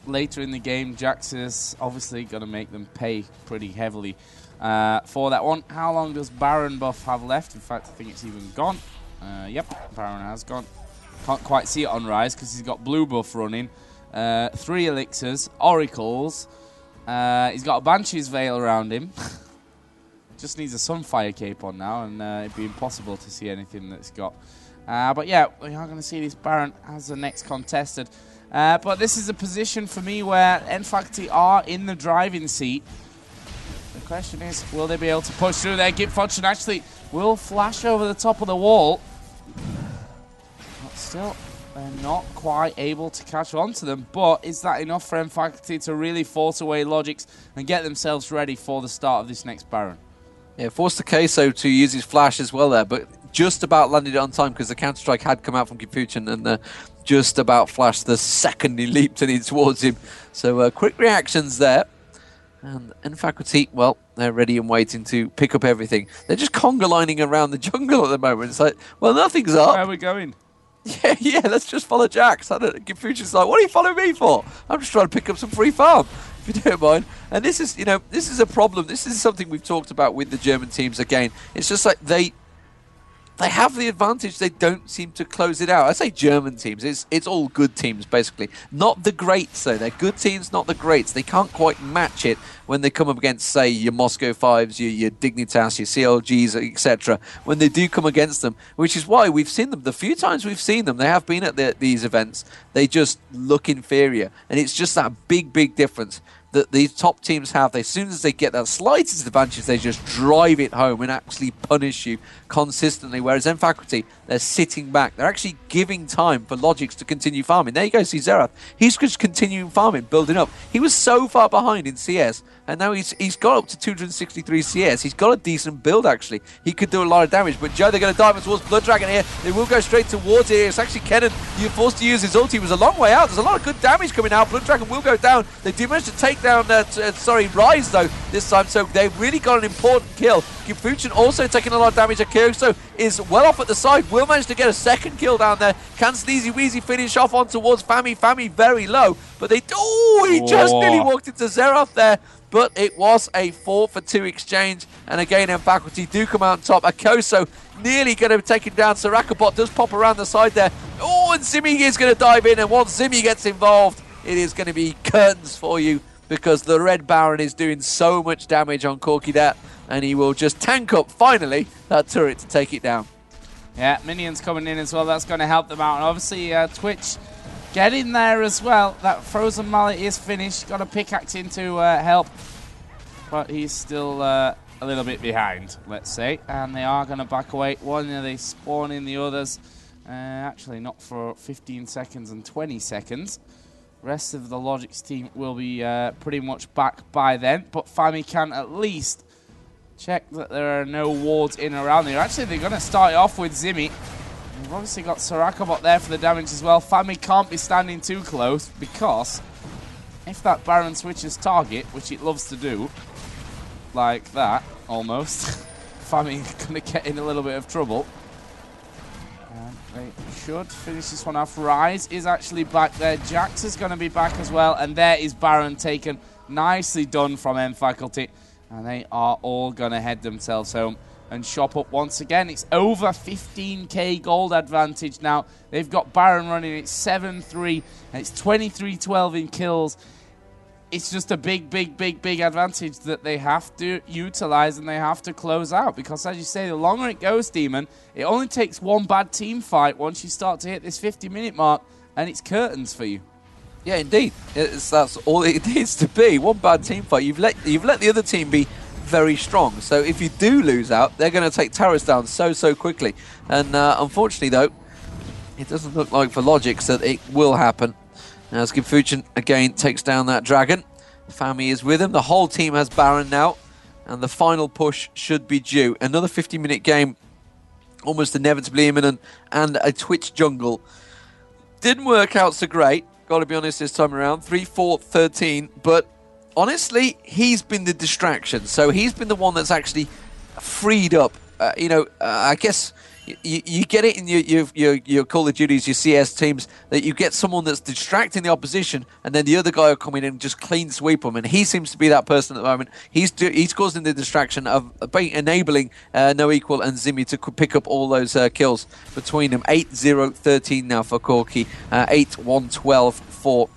later in the game, Jax is obviously going to make them pay pretty heavily for that one. How long does Baron buff have left? In fact, I think it's even gone. Yep, Baron has gone. Can't quite see it on Ryze because he's got blue buff running. 3 elixirs, oracles. He's got a Banshee's Veil around him. Just needs a Sunfire cape on now, and it'd be impossible to see anything that's got. But yeah, we are going to see this Baron as the next contested. But this is a position for me where nFaculty are in the driving seat. The question is, will they be able to push through there? Gip Fortune actually will flash over the top of the wall. But still, they're not quite able to catch on to them. But is that enough for nFaculty to really force away logiX and get themselves ready for the start of this next Baron? Yeah, forced the Queso to use his flash as well there. But just about landed it on time because the counter-strike had come out from Confucian and just about flashed the second he leaped in towards him. So quick reactions there. And nFaculty, well, they're ready and waiting to pick up everything. They're just conga lining around the jungle at the moment. It's like, well, nothing's up. Where are we going? Yeah, let's just follow Jax. I don't. Confucian's like, what are you following me for? I'm just trying to pick up some free farm, if you don't mind. And this is, this is a problem. This is something we've talked about with the German teams again. It's just like they have the advantage. They don't seem to close it out. I say German teams. It's all good teams, basically. Not the greats, though. They're good teams, not the greats. They can't quite match it when they come up against, say, your Moscow 5s, your Dignitas, your CLGs, etc. When they do come against them, which is why we've seen them. The few times we've seen them, they have been at these events. They just look inferior. And it's just that big, big difference that these top teams have. As soon as they get that slightest advantage, they just drive it home and actually punish you consistently. Whereas nFaculty, they're sitting back. They're actually giving time for logiX to continue farming. There you go, see Xerath. He's just continuing farming, building up. He was so far behind in CS, and now he's got up to 263 CS. He's got a decent build, actually. He could do a lot of damage, but Joe, they're going to dive towards Blood Dragon here. They will go straight towards it. It's actually Kennen. You're forced to use his ulti. He was a long way out. There's a lot of good damage coming out. Blood Dragon will go down. They do manage to take down, Ryze, though, this time, so they've really got an important kill. Confucian also taking a lot of damage. Akioso is well off at the side. Will manage to get a second kill down there. Can Sneezy Weezy finish off on towards Fami. Fami very low, but he just nearly walked into Xerath there. But it was a 4-for-2 exchange, and again, nFaculty do come out on top. Akioso nearly going to take him down. Soraka bot does pop around the side there. Oh, and Zimmy is going to dive in, and once Zimmy gets involved, it is going to be curtains for you, because the Red Baron is doing so much damage on Corki that, and he will just tank up, finally, that turret to take it down. Yeah, minions coming in as well. That's going to help them out. And obviously, Twitch get in there as well. That Frozen Mallet is finished. Got a pickaxe in to help. But he's still a little bit behind, let's say. And they are going to back away. One, they spawn in the others. Actually, not for 15 seconds and 20 seconds. Rest of the logiX team will be pretty much back by then. But Fami can at least check that there are no wards in and around there. Actually, they're going to start it off with Zimmy. We've obviously got Soraka bot there for the damage as well. Fami can't be standing too close, because if that Baron switches target, which it loves to do, like that, almost, Fami going to get in a little bit of trouble. And they should finish this one off. Ryze is actually back there. Jax is going to be back as well. And there is Baron taken. Nicely done from nFaculty. And they are all going to head themselves home and shop up once again. It's over 15k gold advantage now. They've got Baron running. It's 7-3, and it's 23-12 in kills. It's just a big, big, big, big advantage that they have to utilize and they have to close out. Because, as you say, the longer it goes, Demon, it only takes one bad team fight once you start to hit this 50-minute mark, and it's curtains for you. Yeah, indeed. That's all it needs to be. One bad team fight. You've let the other team be very strong. So if you do lose out, they're going to take towers down so quickly. And unfortunately, though, it doesn't look like for logiX that it will happen. As Confucian again takes down that dragon. Fami is with him. The whole team has Baron now. And the final push should be due. Another 50-minute game, almost inevitably imminent. And a Twitch jungle. Didn't work out so great. Got to be honest this time around. 3-4-13. But honestly, he's been the distraction. So he's been the one that's actually freed up. I guess you get it in your Call of Duties, your CS teams, that you get someone that's distracting the opposition, and then the other guy will come in and just clean sweep them. And he seems to be that person at the moment. He's causing the distraction of enabling nFaculty and Zimmy to pick up all those kills between them. 8-0-13 now for Corki. 8-1-12 for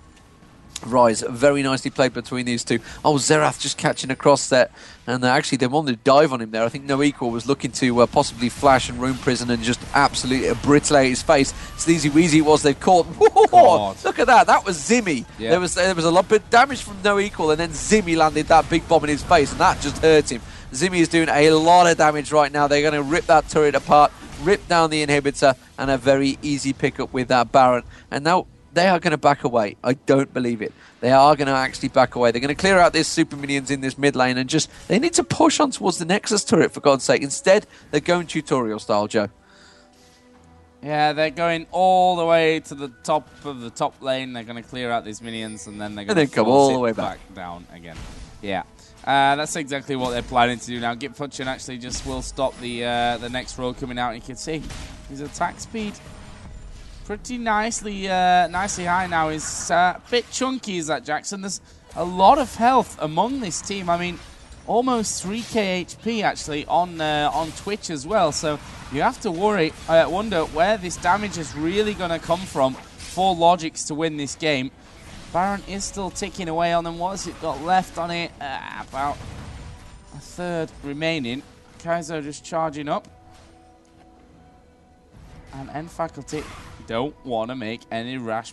Ryze. Very nicely played between these two. Oh, Xerath just catching across there. And actually, they wanted to dive on him there. I think nFaculty was looking to possibly flash and Rune Prison and just absolutely obliterate his face. Sneezy Weezy was they've caught. Whoa, look at that. That was Zimmy. Yeah. There was a lot of damage from nFaculty, and then Zimmy landed that big bomb in his face, and that just hurt him. Zimmy is doing a lot of damage right now. They're going to rip that turret apart, rip down the inhibitor, and a very easy pickup with that Baron. And now they are going to back away. I don't believe it. They are going to actually back away. They're going to clear out these super minions in this mid lane and they need to push on towards the Nexus turret, for God's sake. Instead, they're going tutorial style, Joe. Yeah, they're going all the way to the top of the top lane. They're going to clear out these minions, and then they're going to come all the way back down again. Yeah, that's exactly what they're planning to do now. Gipfuchin actually just will stop the next row coming out. You can see his attack speed pretty nicely high now. He's a bit chunky, is that Jackson? There's a lot of health among this team. I mean, almost 3k HP actually on Twitch as well. So you have to wonder where this damage is really going to come from for logiX to win this game. Baron is still ticking away on them. What has it got left on it? About a third remaining. Kaiser just charging up. And nFaculty don't want to make any rash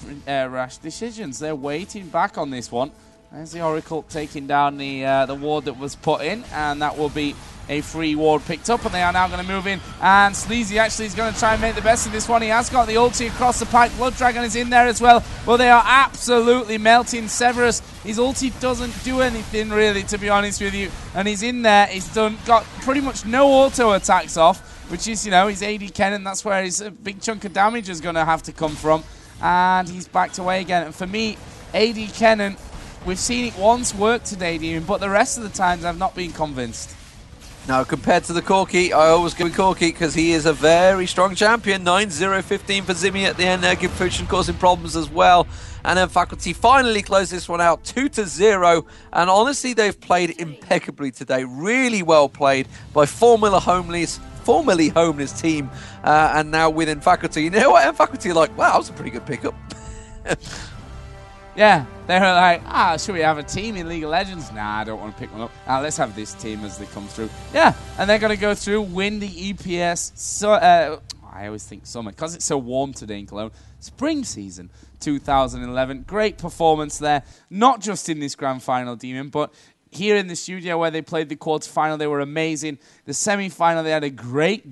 decisions. They're waiting back on this one. There's the Oracle taking down the ward that was put in, and that will be a free ward picked up, and they are now going to move in. And Sleazy actually is going to try and make the best of this one. He has got the ulti across the pipe. Blood Dragon is in there as well. Well, they are absolutely melting Severus. His ulti doesn't do anything really, to be honest with you. And he's in there. He's got pretty much no auto attacks off, which is, you know, his AD Kennen. That's where his big chunk of damage is going to have to come from. And he's backed away again. And for me, AD Kennen, we've seen it once work today, Demon, but the rest of the times I've not been convinced. Now, compared to the Corki, I always go with Corki because he is a very strong champion. 9-0-15 for Zimmy at the end there. Gipfuchin causing problems as well. And nFaculty finally close this one out 2-0. And honestly, they've played impeccably today. Really well played by formerly homeless team. And now with nFaculty. You know what? nFaculty are like, wow, that was a pretty good pickup. Yeah, they were like, should we have a team in League of Legends? Nah, I don't want to pick one up. Let's have this team as they come through. Yeah, and they're going to go through, win the EPS. So I always think summer, because it's so warm today in Cologne. Spring season 2011. Great performance there, not just in this grand final, Demon, but here in the studio where they played the quarterfinal, they were amazing. The semi-final, they had a great